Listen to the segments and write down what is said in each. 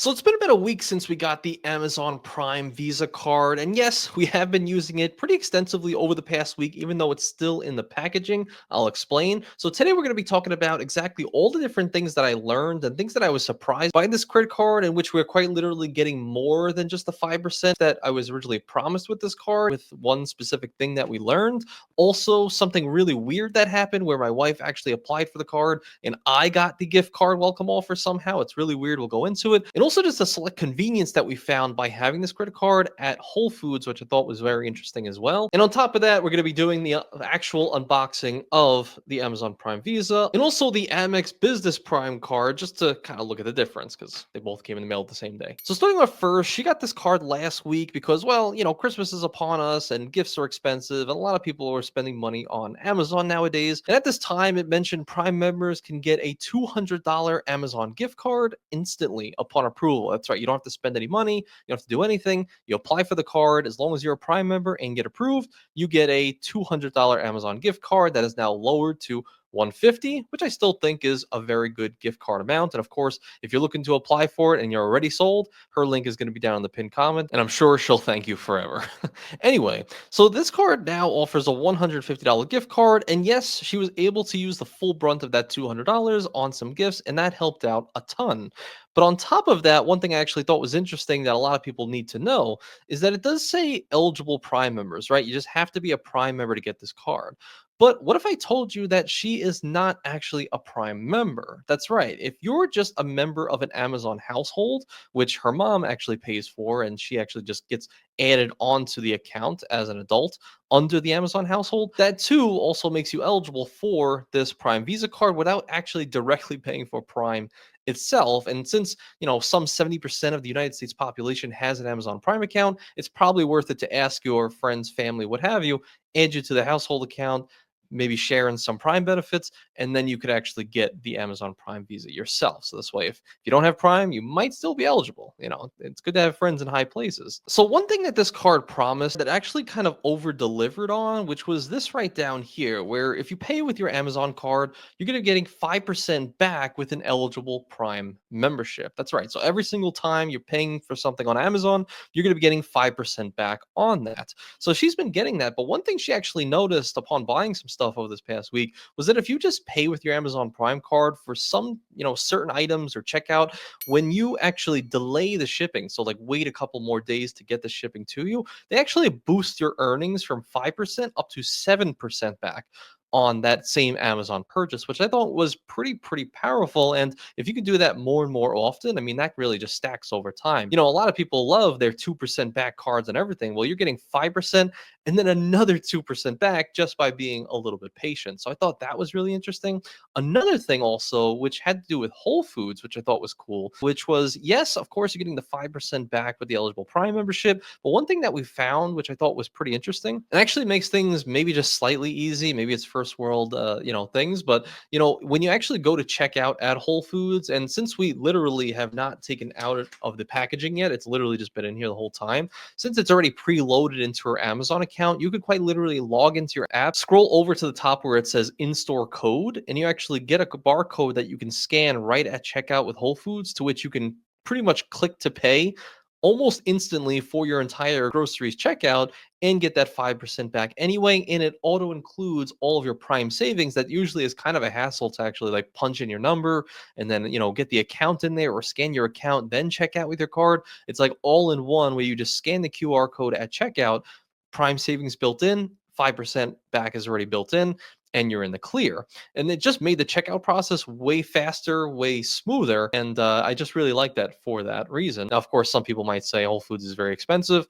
So it's been about a week since we got the Amazon Prime Visa card. And yes, we have been using it pretty extensively over the past week, even though it's still in the packaging. I'll explain. So today we're going to be talking about exactly all the different things that I learned and things that I was surprised by this credit card, in which we're quite literally getting more than just the 5% that I was originally promised with this card, with one specific thing that we learned. Also, something really weird that happened where my wife actually applied for the card and I got the gift card welcome offer somehow. It's really weird. We'll go into it. And also just a select convenience that we found by having this credit card at Whole Foods, which I thought was very interesting as well. And on top of that, we're going to be doing the actual unboxing of the Amazon Prime Visa and also the Amex Business Prime card, just to kind of look at the difference because they both came in the mail the same day. So starting off first, she got this card last week because, well, Christmas is upon us and gifts are expensive. And a lot of people are spending money on Amazon nowadays. And at this time, it mentioned Prime members can get a $200 Amazon gift card instantly upon approval. That's right. You don't have to spend any money. You don't have to do anything. You apply for the card. As long as you're a Prime member and get approved, you get a $200 Amazon gift card that is now lowered to 150, which I still think is a very good gift card amount. And of course, if you're looking to apply for it and you're already sold, her link is going to be down in the pinned comment, and I'm sure she'll thank you forever. Anyway, so this card now offers a $150 gift card, and yes, she was able to use the full brunt of that $200 on some gifts, and that helped out a ton. But on top of that, one thing I actually thought was interesting that a lot of people need to know is that it does say eligible Prime members, right? You just have to be a Prime member to get this card. But what if I told you that she is not actually a Prime member? That's right. If you're just a member of an Amazon household, which her mom actually pays for, and she actually just gets added onto the account as an adult under the Amazon household, that too also makes you eligible for this Prime Visa card without actually directly paying for Prime itself. And since, some 70% of the United States population has an Amazon Prime account, it's probably worth it to ask your friends, family, what have you, add you to the household account, maybe share in some Prime benefits, and then you could actually get the Amazon Prime Visa yourself. So this way, if you don't have Prime, you might still be eligible. It's good to have friends in high places. So one thing that this card promised that actually kind of over delivered on, which was this right down here, where if you pay with your Amazon card, you're going to be getting 5% back with an eligible Prime membership. That's right. So every single time you're paying for something on Amazon, you're going to be getting 5% back on that. So she's been getting that. But one thing she actually noticed upon buying some stuff over this past week was that if you just pay with your Amazon Prime card for some, certain items or checkout, when you actually delay the shipping, so like wait a couple more days to get the shipping to you, they actually boost your earnings from 5% up to 7% back on that same Amazon purchase, which I thought was pretty powerful. And if you can do that more and more often, I mean, that really just stacks over time. A lot of people love their 2% back cards and everything. Well, you're getting 5% and then another 2% back just by being a little bit patient. So I thought that was really interesting. Another thing also, which had to do with Whole Foods, which I thought was cool, which was, yes, of course, you're getting the 5% back with the eligible Prime membership. But one thing that we found, which I thought was pretty interesting, and actually makes things maybe just slightly easy, maybe it's first world, things, but when you actually go to check out at Whole Foods, and since we literally have not taken out of the packaging yet, it's literally just been in here the whole time. Since it's already preloaded into her Amazon account, you could quite literally log into your app, scroll over to the top where it says in-store code, and you actually get a barcode that you can scan right at checkout with Whole Foods, to which you can pretty much click to pay almost instantly for your entire groceries checkout and get that 5% back anyway. And it auto includes all of your Prime savings that usually is kind of a hassle to actually like punch in your number and then, get the account in there or scan your account, then check out with your card. It's like all in one where you just scan the QR code at checkout, Prime savings built in, 5% back is already built in, and you're in the clear. And it just made the checkout process way faster, way smoother. And I just really like that for that reason. Now, of course, some people might say Whole Foods is very expensive.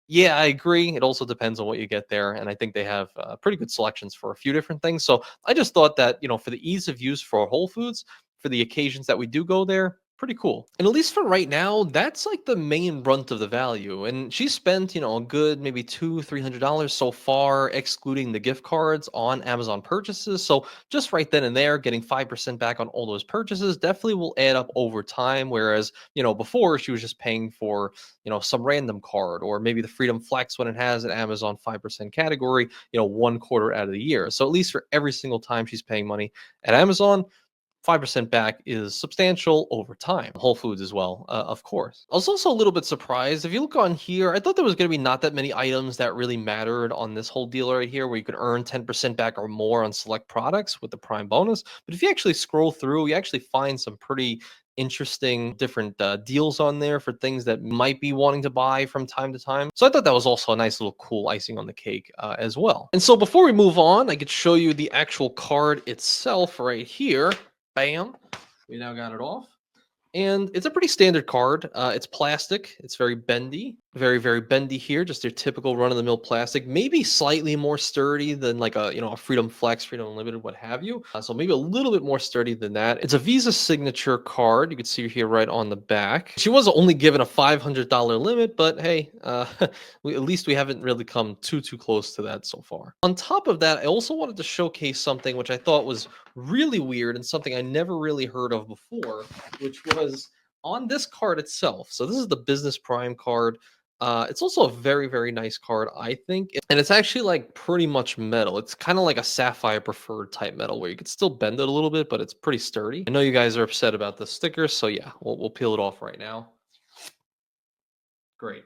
Yeah, I agree. It also depends on what you get there. And I think they have pretty good selections for a few different things. So I just thought that, for the ease of use for Whole Foods, for the occasions that we do go there, pretty cool. And at least for right now, that's like the main brunt of the value. And she spent, a good maybe $300 so far, excluding the gift cards on Amazon purchases. So just right then and there, getting 5% back on all those purchases definitely will add up over time. Whereas, before she was just paying for, some random card, or maybe the Freedom Flex when it has an Amazon 5% category, one quarter out of the year. So at least for every single time she's paying money at Amazon, 5% back is substantial over time. Whole Foods as well, of course. I was also a little bit surprised. If you look on here, I thought there was going to be not that many items that really mattered on this whole deal right here, where you could earn 10% back or more on select products with the Prime bonus. But if you actually scroll through, you actually find some pretty interesting different deals on there for things that might be wanting to buy from time to time. So I thought that was also a nice little cool icing on the cake as well. And so before we move on, I could show you the actual card itself right here. Bam. We now got it off. And it's a pretty standard card. It's plastic. It's very bendy, very, very bendy here. Just your typical run-of-the-mill plastic. Maybe slightly more sturdy than like a Freedom Flex, Freedom Unlimited, what have you. So maybe a little bit more sturdy than that. It's a Visa signature card. You can see here right on the back. She was only given a $500 limit, but hey, at least we haven't really come too close to that so far. On top of that, I also wanted to showcase something which I thought was really weird and something I never really heard of before, which was on this card itself. So this is the Business Prime card. It's also a very, very nice card, I think. And it's actually like pretty much metal. It's kind of like a sapphire preferred type metal where you can still bend it a little bit, but it's pretty sturdy. I know you guys are upset about the sticker, so yeah, we'll peel it off right now. Great.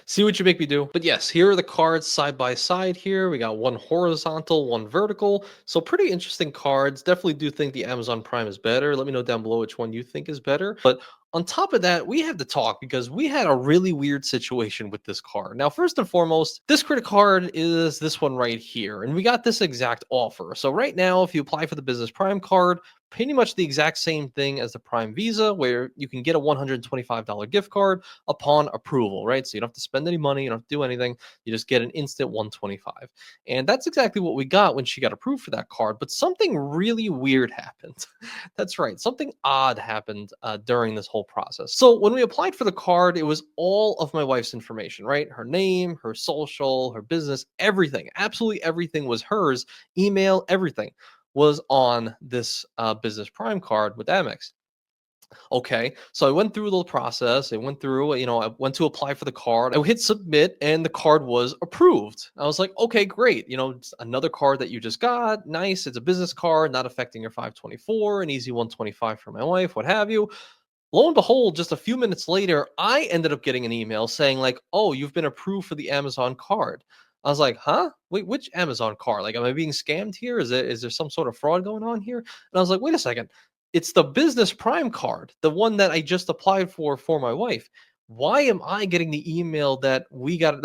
See what you make me do. But yes, here are the cards side by side here. We got one horizontal, one vertical. So pretty interesting cards. Definitely do think the Amazon Prime is better. Let me know down below which one you think is better. But on top of that, we have to talk because we had a really weird situation with this card. Now, first and foremost, this credit card is this one right here. And we got this exact offer. So right now, if you apply for the Business Prime card, pretty much the exact same thing as the Prime Visa, where you can get a $125 gift card upon approval, right? So you don't have to spend any money, you don't have to do anything. You just get an instant 125. And that's exactly what we got when she got approved for that card. But something really weird happened. That's right. Something odd happened during this whole process. So when we applied for the card, it was all of my wife's information, right? Her name, her social, her business, everything. Absolutely everything was hers. Email, everything was on this Business Prime card with Amex. Okay, so I went through the process. I went through, I went to apply for the card. I hit submit, and the card was approved. I was like, okay, great. It's another card that you just got. Nice. It's a business card, not affecting your 524, an easy 125 for my wife, what have you. Lo and behold, just a few minutes later, I ended up getting an email saying, like, oh, you've been approved for the Amazon card. I was like, huh? Wait, which Amazon card? Like, am I being scammed here? Is there some sort of fraud going on here? And I was like, wait a second. It's the Business Prime card, the one that I just applied for my wife. Why am I getting the email that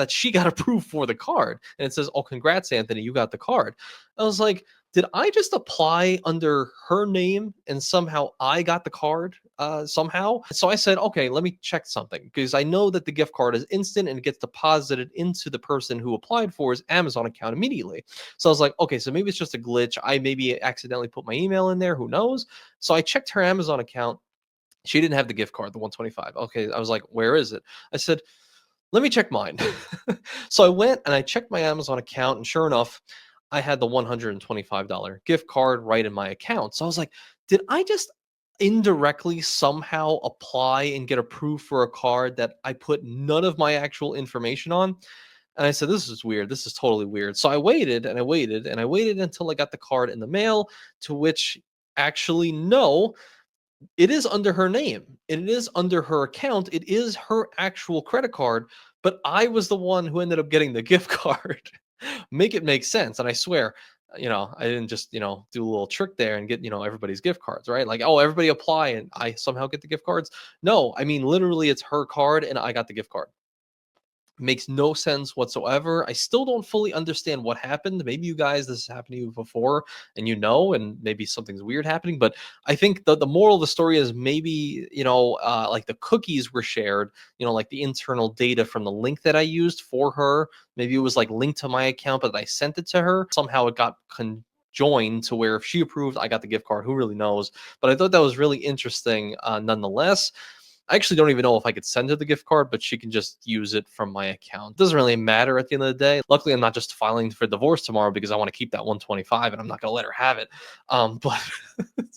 she got approved for the card? And it says, oh, congrats, Anthony, you got the card. I was like, did I just apply under her name and somehow I got the card somehow? So I said, okay, let me check something because I know that the gift card is instant and it gets deposited into the person who applied for his Amazon account immediately. So I was like, okay, so maybe it's just a glitch. I maybe accidentally put my email in there. Who knows? So I checked her Amazon account. She didn't have the gift card, the 125. Okay, I was like, where is it? I said, let me check mine. So I went and I checked my Amazon account, and sure enough, I had the $125 gift card right in my account. So I was like, did I just indirectly somehow apply and get approved for a card that I put none of my actual information on? And I said, this is weird. This is totally weird. So I waited and I waited and I waited until I got the card in the mail, to which actually, no, it is under her name. It is under her account. It is her actual credit card, but I was the one who ended up getting the gift card. Make it make sense. And I swear, I didn't just, do a little trick there and get, everybody's gift cards, right? Like, oh, everybody apply and I somehow get the gift cards. No, I mean, literally, it's her card and I got the gift card. Makes no sense whatsoever. I still don't fully understand what happened. Maybe you guys, this has happened to you before and and maybe something's weird happening. But I think the moral of the story is maybe, like the cookies were shared, like the internal data from the link that I used for her. Maybe it was like linked to my account, but I sent it to her. Somehow it got conjoined to where if she approved, I got the gift card. Who really knows? But I thought that was really interesting nonetheless. I actually don't even know if I could send her the gift card, but she can just use it from my account. Doesn't really matter at the end of the day. Luckily, I'm not just filing for divorce tomorrow because I want to keep that 125 and I'm not going to let her have it. But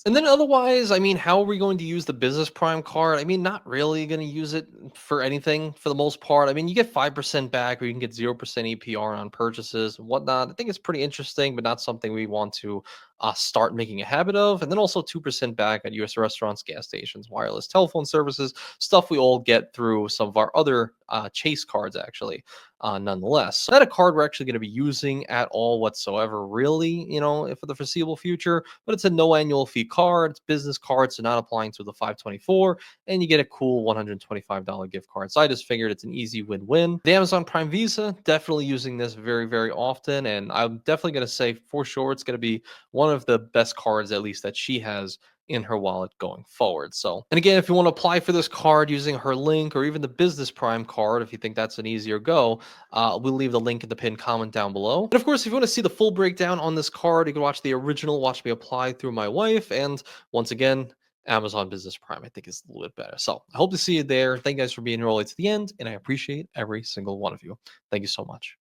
and then otherwise, I mean, how are we going to use the Business Prime card? I mean, not really going to use it for anything for the most part. I mean, you get 5% back or you can get 0% APR on purchases and whatnot. I think it's pretty interesting, but not something we want to start making a habit of, and then also 2% back at US restaurants, gas stations, wireless telephone services, stuff we all get through some of our other Chase cards, actually, nonetheless. So, not a card we're actually going to be using at all whatsoever, really, for the foreseeable future, but it's a no annual fee card. It's business card, so not applying to the 524, and you get a cool $125 gift card. So, I just figured it's an easy win win. The Amazon Prime Visa, definitely using this very, very often, and I'm definitely going to say for sure it's going to be one of the best cards, at least that she has in her wallet going forward. So, and again, if you want to apply for this card using her link or even the Business Prime card, if you think that's an easier go, we'll leave the link in the pinned comment down below. And of course, if you want to see the full breakdown on this card, you can watch the original Watch Me Apply through my wife. And once again, Amazon Business Prime, I think, is a little bit better. So I hope to see you there. Thank you guys for being here all the way to the end, and I appreciate every single one of you. Thank you so much.